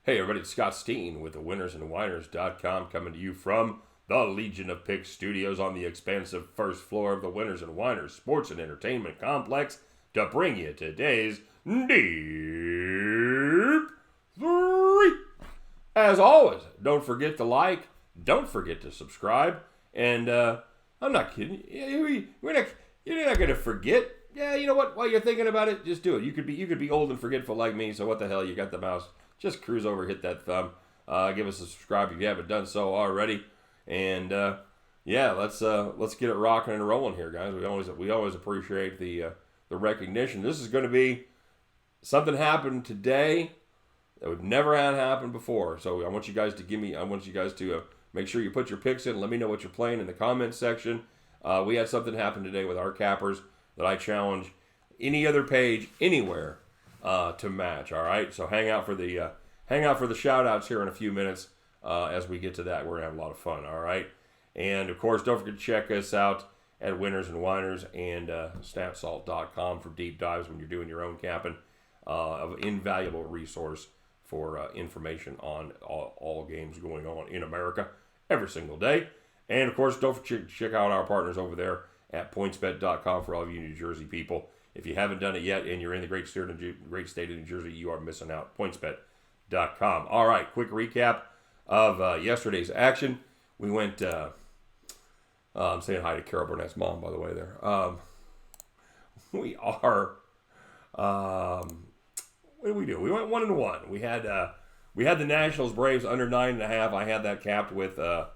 Hey everybody, it's Scott Steen with the winnersandwhiners.com coming to you from the Legion of Picks studios on the expansive first floor of the Winners and Whiners Sports and Entertainment Complex to bring you today's Deep-3. As always, don't forget to like, don't forget to subscribe, and I'm not kidding. You're not going to forget. Yeah, you know what? While you're thinking about it, just do it. You could be old and forgetful like me, so what the hell? You got the mouse. Just cruise over, hit that thumb, give us a subscribe if you haven't done so already, and let's get it rocking and rolling here, guys. We always appreciate the recognition. This is going to be something happened today that would never have happened before. So I want you guys to make sure you put your picks in. Let me know what you're playing in the comments section. We had something happen today with our cappers that I challenge any other page anywhere to match. All right, so hang out for the shout outs here in a few minutes. As we get to that, we're gonna have a lot of fun. All right, and of course, don't forget to check us out at Winners and Whiners and SnapSalt.com for deep dives when you're doing your own capping. Of invaluable resource for information on all games going on in America every single day. And of course, don't forget to check out our partners over there at PointsBet.com for all of you New Jersey people. If you haven't done it yet and you're in the great state of New Jersey, you are missing out. PointsBet.com. All right, quick recap of yesterday's action. We went, I'm saying hi to Carol Burnett's mom, by the way, there. What did we do? We went 1-1. We had the Nationals Braves under 9.5. I had that capped with Julio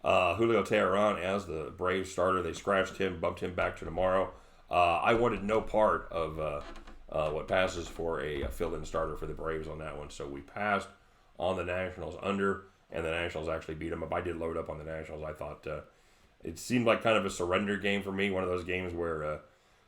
Teheran as the Braves starter. They scratched him, bumped him back to tomorrow. I wanted no part of what passes for a fill-in starter for the Braves on that one, so we passed on the Nationals under, and the Nationals actually beat them up. I did load up on the Nationals. I thought it seemed like kind of a surrender game for me, one of those games where,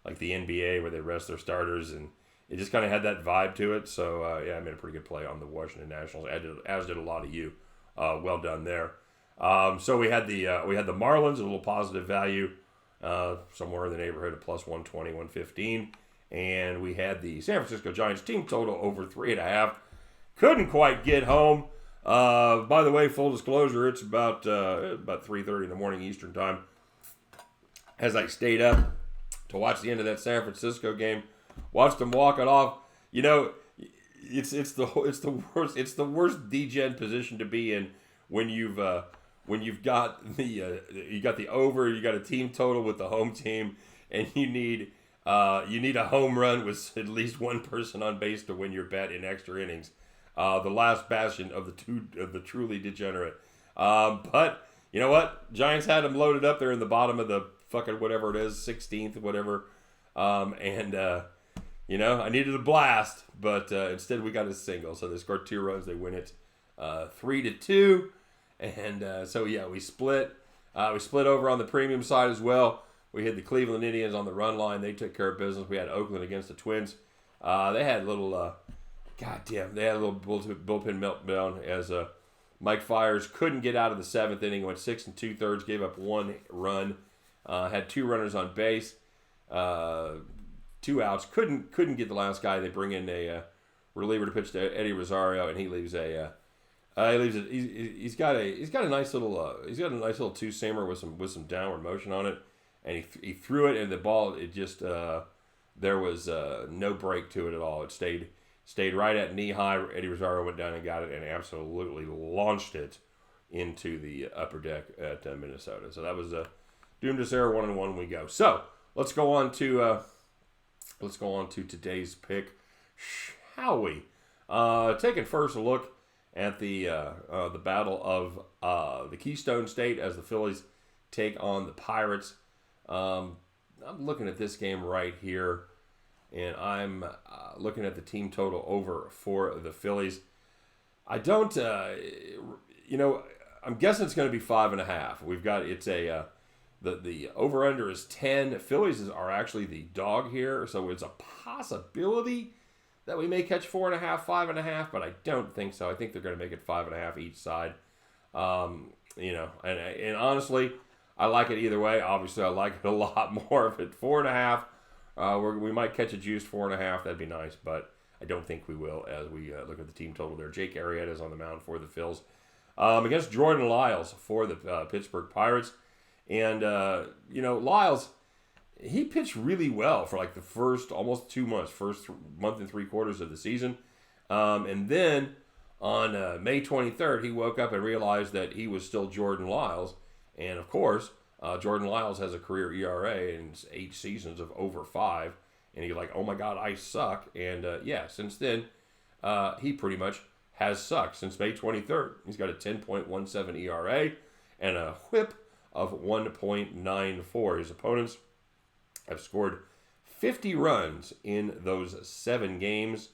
like the NBA, where they rest their starters, and it just kind of had that vibe to it. So, I made a pretty good play on the Washington Nationals, as did a lot of you. Well done there. So we had the Marlins, a little positive value, somewhere in the neighborhood of plus 120, 115. And we had the San Francisco Giants team total over 3.5. Couldn't quite get home. By the way, full disclosure, it's about 3:30 in the morning Eastern time. As I stayed up to watch the end of that San Francisco game, watched them walk it off. You know, it's the worst degen position to be in when you've got the over, you got a team total with the home team, and you need a home run with at least one person on base to win your bet in extra innings. The last bastion of the truly degenerate. But you know what? Giants had them loaded up there in the bottom of the fucking whatever it is, 16th, whatever. I needed a blast, but instead we got a single. So they scored 2 runs. They win it 3-2. And we split. We split over on the premium side as well. We had the Cleveland Indians on the run line. They took care of business. We had Oakland against the Twins. They had a little, bullpen meltdown as Mike Fiers couldn't get out of the 7th inning. Went 6 2/3, gave up 1 run. Had 2 runners on base, 2 outs. Couldn't get the last guy. They bring in a reliever to pitch to Eddie Rosario, and he leaves a. He's got a nice little 2-seamer with some downward motion on it, and he threw it, and the ball, it just there was no break to it at all. It stayed right at knee high. Eddie Rosario went down and got it and absolutely launched it into the upper deck at Minnesota. So that was doomed us there. 1-1 we go. So let's go on to today's pick, shall we? Taking first a look at the battle of the Keystone State as the Phillies take on the Pirates. I'm looking at this game right here, and I'm looking at the team total over for the Phillies. I don't, I'm guessing it's going to be 5.5. We've got the over under is 10. Phillies are actually the dog here, so it's a possibility that we may catch 4.5, 5.5, but I don't think so. I think they're going to make it 5.5 each side. And honestly, I like it either way. Obviously, I like it a lot more if it's 4.5. We might catch a juice 4.5. That'd be nice, but I don't think we will as we look at the team total there. Jake Arrieta is on the mound for the Phils. Against Jordan Lyles for the Pittsburgh Pirates. And, Lyles, he pitched really well for like the first almost 2 months, first month and 3/4 of the season. And then on May 23rd, he woke up and realized that he was still Jordan Lyles. And, of course, Jordan Lyles has a career ERA in 8 seasons of over 5. And he's like, oh, my God, I suck. And, since then, he pretty much has sucked since May 23rd. He's got a 10.17 ERA and a whip of 1.94. His opponents have scored 50 runs in those 7 games.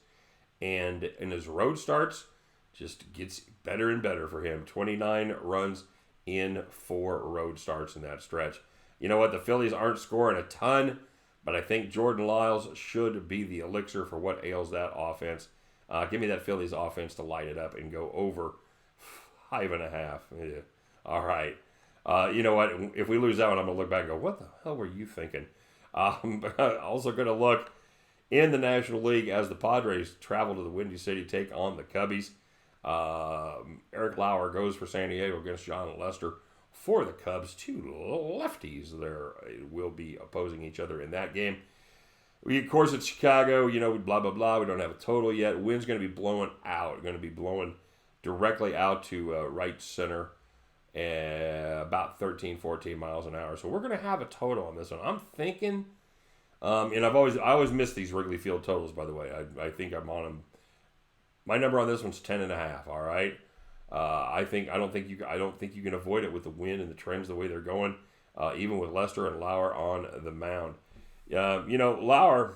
And in his road starts, just gets better and better for him. 29 runs in 4 road starts in that stretch. You know what? The Phillies aren't scoring a ton, but I think Jordan Lyles should be the elixir for what ails that offense. Give me that Phillies offense to light it up and go over 5.5. Yeah. All right. You know what? If we lose that one, I'm going to look back and go, what the hell were you thinking? Also going to look in the National League as the Padres travel to the Windy City, take on the Cubbies. Eric Lauer goes for San Diego against John Lester for the Cubs. 2 lefties there will be opposing each other in that game. Of course, it's Chicago, blah, blah, blah. We don't have a total yet. Wind's going to be blowing out. Going to be blowing directly out to right center, about 13, 14 miles an hour. So we're going to have a total on this one. I'm thinking, and I always miss these Wrigley Field totals, by the way. I think I'm on them. My number on this one's 10.5. All right. I don't think you can avoid it with the wind and the trends the way they're going, even with Lester and Lauer on the mound. Lauer,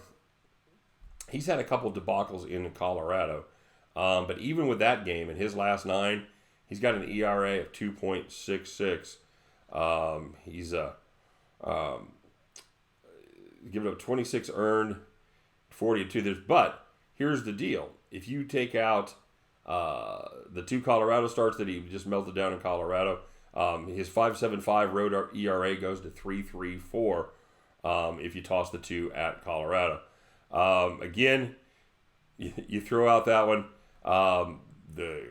he's had a couple debacles in Colorado, but even with that game in his last 9, he's got an ERA of 2.66. He's given up 26 earned, 42. But here's the deal: if you take out the 2 Colorado starts that he just melted down in Colorado, his 5.75 road ERA goes to 3.34. If you toss the 2 at Colorado. Again, you throw out that one. The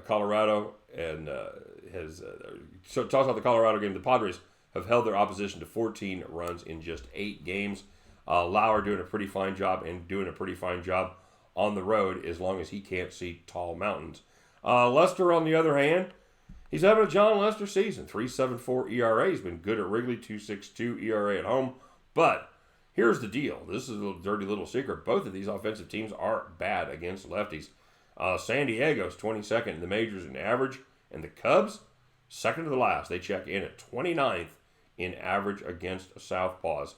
Colorado and so toss out the Colorado game. The Padres have held their opposition to 14 runs in just 8 games. Lauer doing a pretty fine job on the road as long as he can't see tall mountains. Lester, on the other hand, he's having a John Lester season. 3.74 ERA. He's been good at Wrigley. 2.62 ERA at home. But here's the deal. This is a dirty little secret. Both of these offensive teams are bad against lefties. San Diego's 22nd in the majors in average. And the Cubs, second to the last. They check in at 29th in average against southpaws.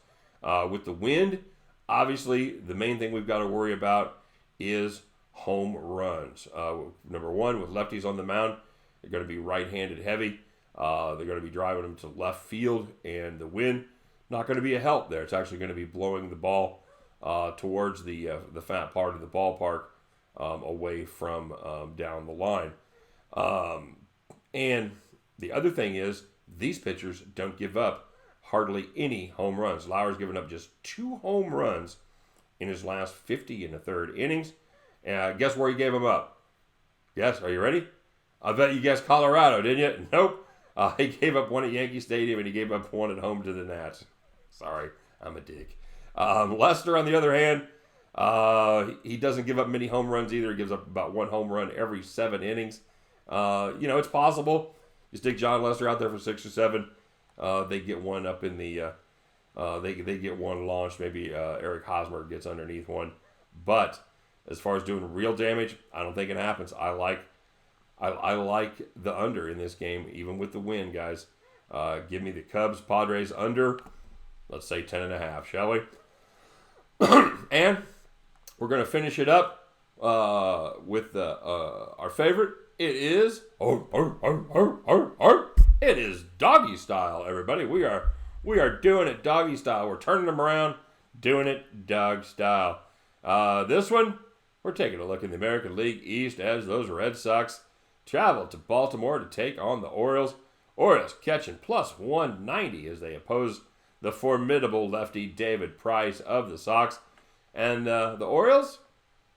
With the wind, obviously, the main thing we've got to worry about is home runs. Number 1, with lefties on the mound, they're going to be right-handed heavy. They're going to be driving them to left field, and the wind not going to be a help there. It's actually going to be blowing the ball towards the fat part of the ballpark, away from down the line. And the other thing is, these pitchers don't give up hardly any home runs. Lauer's given up just 2 home runs in his last 50 1/3 innings. Guess where he gave them up? Yes, are you ready? I bet you guessed Colorado, didn't you? Nope. He gave up one at Yankee Stadium, and he gave up one at home to the Nats. Sorry, I'm a dick. Lester, on the other hand, he doesn't give up many home runs either. He gives up about 1 home run every 7 innings. It's possible. You stick John Lester out there for 6 or 7, they get one up in the they get one launched. Maybe Eric Hosmer gets underneath one. But as far as doing real damage, I don't think it happens. I like the under in this game, even with the win, guys. Give me the Cubs, Padres under, let's say 10.5, shall we? And we're going to finish it up with our favorite. It is it is doggy style, everybody. We are doing it doggy style. We're turning them around, doing it dog style. This one, we're taking a look in the American League East as those Red Sox travel to Baltimore to take on the Orioles. Orioles catching plus 190 as they oppose the formidable lefty David Price of the Sox. And the Orioles,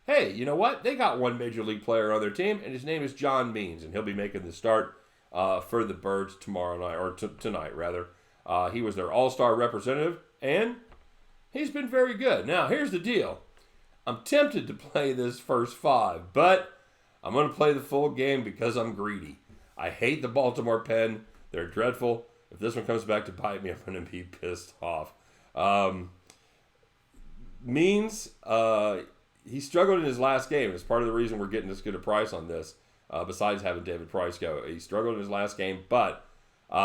hey, you know what? They got one major league player on their team, and his name is John Means, and he'll be making the start for the Birds tomorrow night, or tonight, rather. He was their all-star representative, and he's been very good. Now, here's the deal. I'm tempted to play this first 5, but I'm going to play the full game because I'm greedy. I hate the Baltimore Pen. They're dreadful. If this one comes back to bite me, I'm going to be pissed off. Means he struggled in his last game. It's part of the reason we're getting this good a price on this, besides having David Price go. He struggled in his last game, but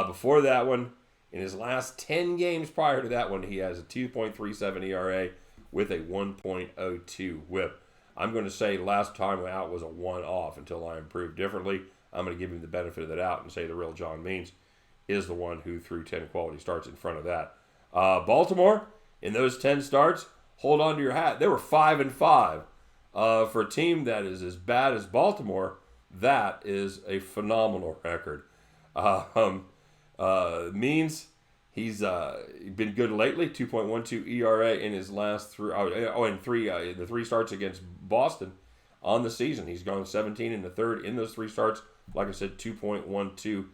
before that one, in his last 10 games prior to that one, he has a 2.37 ERA with a 1.02 whip. I'm going to say last time out was a one-off until I improve differently. I'm going to give him the benefit of the doubt and say the real John Means is the one who threw 10 quality starts in front of that. Baltimore, in those 10 starts, hold on to your hat. They were 5-5. For a team that is as bad as Baltimore, that is a phenomenal record. Means he's been good lately. 2.12 ERA in his last the 3 starts against Boston on the season. He's gone 17 in the third in those 3 starts. Like I said, 2.12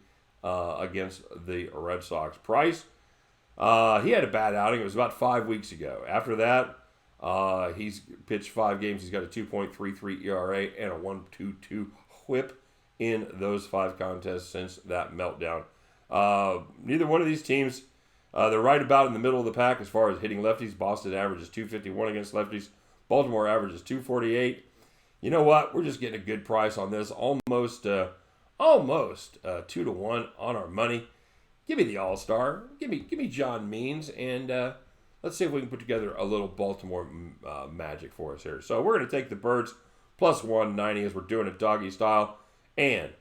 against the Red Sox. Price, he had a bad outing. It was about 5 weeks ago. After that, he's pitched 5 games. He's got a 2.33 ERA and a 1.22 whip in those 5 contests since that meltdown. Neither one of these teams, they're right about in the middle of the pack as far as hitting lefties. Boston averages 251 against lefties. Baltimore averages 248. You know what? We're just getting a good price on this. Almost 2-1 on our money. Give me the All-Star. Give me John Means, and let's see if we can put together a little Baltimore magic for us here. So we're going to take the Birds plus 190 as we're doing it doggy style, and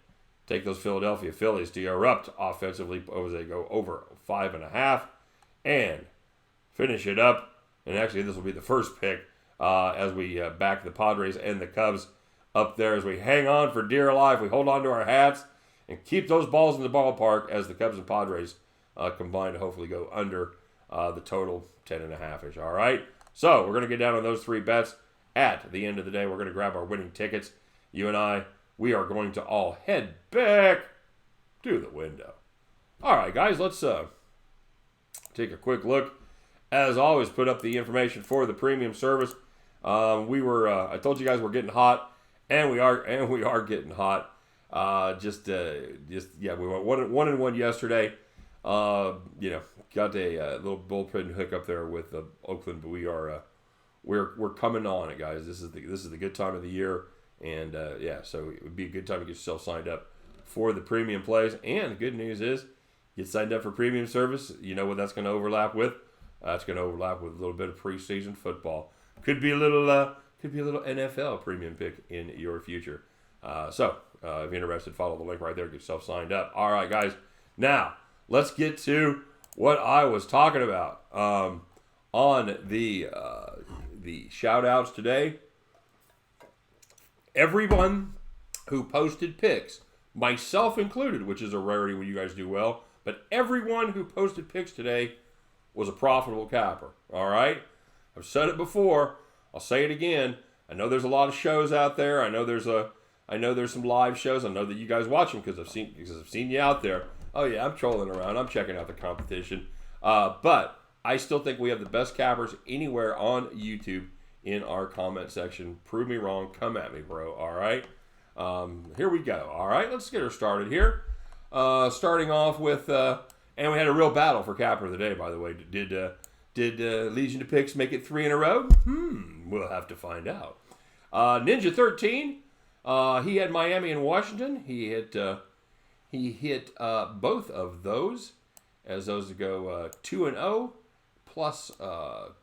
take those Philadelphia Phillies to erupt offensively as they go over 5.5, and finish it up. And actually, this will be the first pick as we back the Padres and the Cubs up there as we hang on for dear life. We hold on to our hats and keep those balls in the ballpark as the Cubs and Padres combine to hopefully go under the total 10.5-ish. All right? So we're going to get down on those 3 bets. At the end of the day, we're going to grab our winning tickets. You and I, we are going to all head back to the window. All right, guys, let's take a quick look. As always, put up the information for the premium service. I told you guys we're getting hot, and we are getting hot. We went 1-1 yesterday. Got a little bullpen hiccup there with Oakland, but we're coming on it, guys. This is the good time of the year, and so it would be a good time to get yourself signed up for the premium plays. And the good news is, get signed up for premium service. You know what that's going to overlap with? It's going to overlap with a little bit of preseason football. Could be a little NFL premium pick in your future. If you're interested, follow the link right there. Get yourself signed up. All right, guys. Now let's get to what I was talking about on the shout outs today. Everyone who posted picks, myself included, which is a rarity when you guys do well, but everyone who posted picks today was a profitable capper. All right? I've said it before. I'll say it again. I know there's a lot of shows out there. I know there's some live shows. I know that you guys watch them because I've seen you out there. Oh yeah, I'm trolling around. I'm checking out the competition. But I still think we have the best cappers anywhere on YouTube in our comment section. Prove me wrong. Come at me, bro. All right? Here we go. All right, let's get her started here. Starting off with, and we had a real battle for capper of the day, by the way. Did Legion of Picks make it 3 in a row? We'll have to find out. Ninja 13, he had Miami and Washington. He hit both of those, as those go 2-0 plus we'll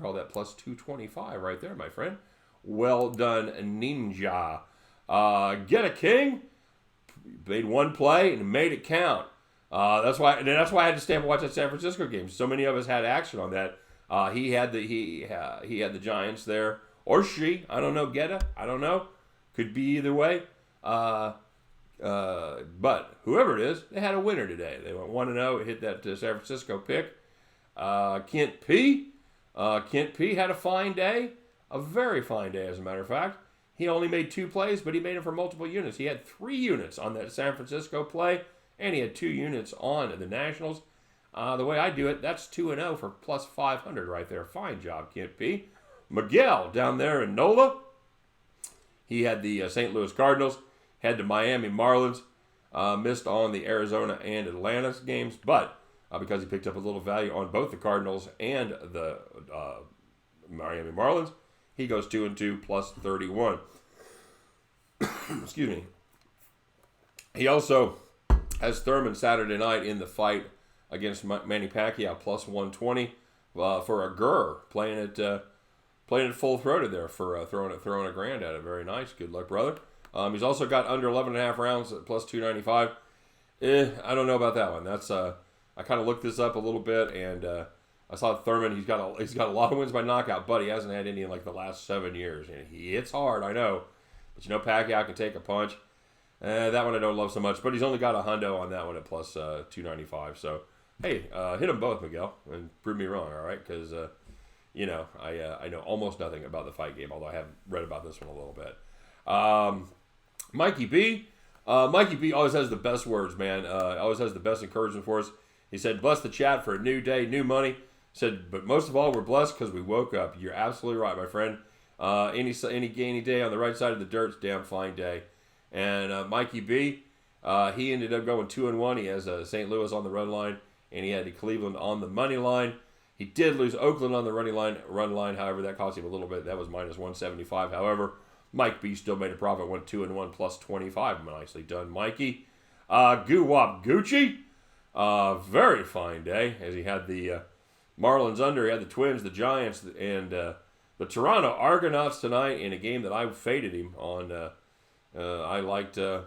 call that plus 225 right there, my friend. Well done, Ninja. Get a King. Made one play and made it count. That's why I had to stay up and watch that San Francisco game. So many of us had action on that. He had the Giants there, or she. I don't know. Geta. I don't know. Could be either way. But whoever it is, they had a winner today. They went 1-0. Hit that San Francisco pick. Kent P. Kent P. had a fine day. A very fine day, as a matter of fact. He only made 2 plays, but he made them for multiple units. He had 3 units on that San Francisco play, and he had 2 units on the Nationals. The way I do it, that's 2-0 for plus 500 right there. Fine job, Kent P. Miguel down there in NOLA. He had the St. Louis Cardinals, had the Miami Marlins, missed on the Arizona and Atlanta games, but because he picked up a little value on both the Cardinals and the Miami Marlins, he goes 2-2 plus 31. Excuse me. He also has Thurman Saturday night in the fight against Manny Pacquiao plus 120 for a Gurr playing it full throated there for throwing a grand at it. Very nice. Good luck, brother. He's also got under 11.5 rounds at plus 295. I don't know about that one. That's I kind of looked this up a little bit, and I saw Thurman. He's got a lot of wins by knockout, but he hasn't had any in like the last 7 years. And he hits hard, I know, but Pacquiao can take a punch. That one I don't love so much, but he's only got a hundo on that one at plus 295. So hey, hit them both, Miguel, and prove me wrong, all right? Because I know almost nothing about the fight game, although I have read about this one a little bit. Mikey B. Mikey B always has the best words, man. Always has the best encouragement for us. He said, bless the chat for a new day, new money. He said, but most of all, we're blessed because we woke up. You're absolutely right, my friend. Any day on the right side of the dirt's a damn fine day. And Mikey B, he ended up going 2-1. He has St. Louis on the run line, and he had Cleveland on the money line. He did lose Oakland on the run line. However, that cost him a little bit. That was minus 175. However, Mike B still made a profit, went 2-1 plus 25. Nicely done, Mikey. Goo Wop Gucci. Very fine day as he had the Marlins under. He had the Twins, the Giants, and the Toronto Argonauts tonight in a game that I faded him on. I liked. I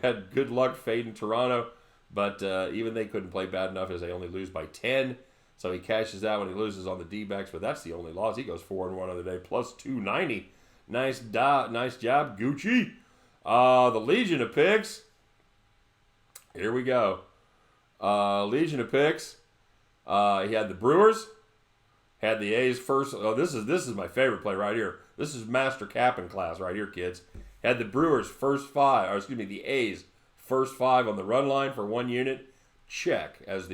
had good luck fading Toronto, but even they couldn't play bad enough as they only lose by 10. So he cashes out when he loses on the D-backs, but that's the only loss. He goes 4-1 on the day, plus 290. Nice job, Gucci. The Legion of Picks. Here we go. Legion of Picks. He had the Brewers. Had the A's first. Oh, this is my favorite play right here. This is master capping class right here, kids. Had the Brewers the A's first 5 on the run line for 1 unit. Check as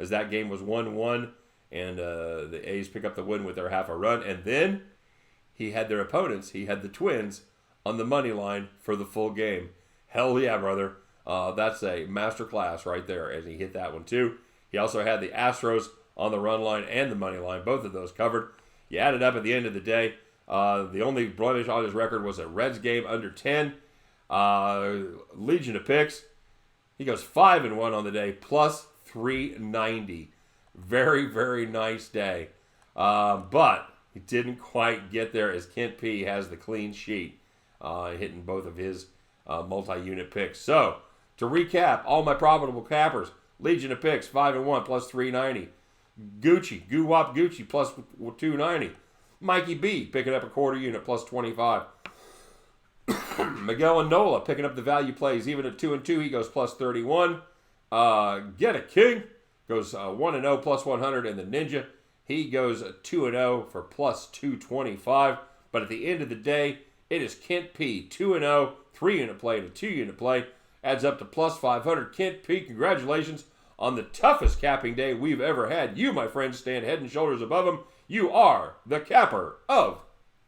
that game was 1-1, and the A's pick up the win with their half a run. And then he had their opponents. He had the Twins on the money line for the full game. Hell yeah, brother. That's a master class right there as he hit that one too. He also had the Astros on the run line and the money line. Both of those covered. You add it up at the end of the day. The only blemish on his record was a Reds game under 10. Legion of Picks. He goes 5-1 on the day, plus 390. Very, very nice day. But he didn't quite get there as Kent P has the clean sheet, hitting both of his multi-unit picks. So, to recap, all my profitable cappers, Legion of Picks, 5-1, plus 390. Gucci, Goo Wop Gucci, plus 290. Mikey B, picking up a quarter unit, plus 25. Miguel and Nola, picking up the value plays, even at 2-2, he goes plus 31. Get a King goes 1-0 plus 100, and the Ninja, he goes 2-0 for plus 225. But at the end of the day, it is Kent P 2-0, 3-unit play and a 2-unit play, adds up to plus 500. Kent P, congratulations on the toughest capping day we've ever had. You, my friends, stand head and shoulders above him. You are the capper of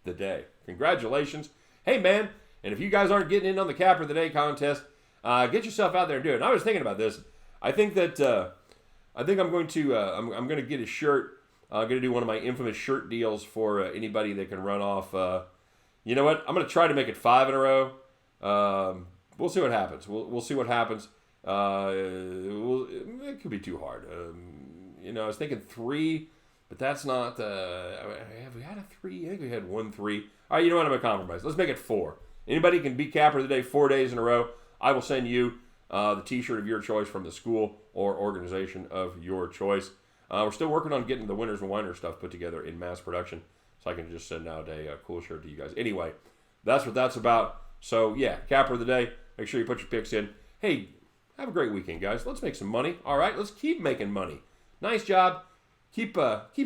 the day. Congratulations. Hey, man, and if you guys aren't getting in on the capper of the day contest, get yourself out there and do it. And I was thinking about this. I think I'm going to get a shirt. I'm going to do one of my infamous shirt deals for anybody that can run off. You know what? I'm going to try to make it 5 in a row. We'll see what happens. We'll see what happens. It could be too hard. I was thinking 3, but that's not. Have we had a 3? I think we had 1 3. All right, you know what? I'm going to compromise. Let's make it 4. Anybody can be capper of the day 4 days in a row. I will send you the T-shirt of your choice from the school or organization of your choice. We're still working on getting the Winners and Winers stuff put together in mass production, so I can just send out a cool shirt to you guys. Anyway, that's what that's about. So, yeah, capper of the day. Make sure you put your picks in. Hey, have a great weekend, guys. Let's make some money. All right, let's keep making money. Nice job. keep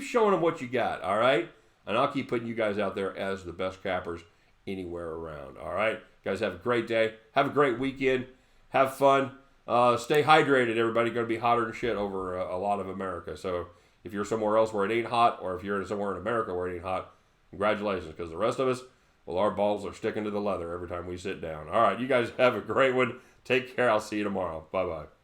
showing them what you got, all right? And I'll keep putting you guys out there as the best cappers anywhere around, all right? Guys, have a great day. Have a great weekend. Have fun. Stay hydrated, everybody. Going to be hotter than shit over a lot of America. So if you're somewhere else where it ain't hot, or if you're somewhere in America where it ain't hot, congratulations, because the rest of us, well, our balls are sticking to the leather every time we sit down. All right, you guys have a great one. Take care. I'll see you tomorrow. Bye-bye.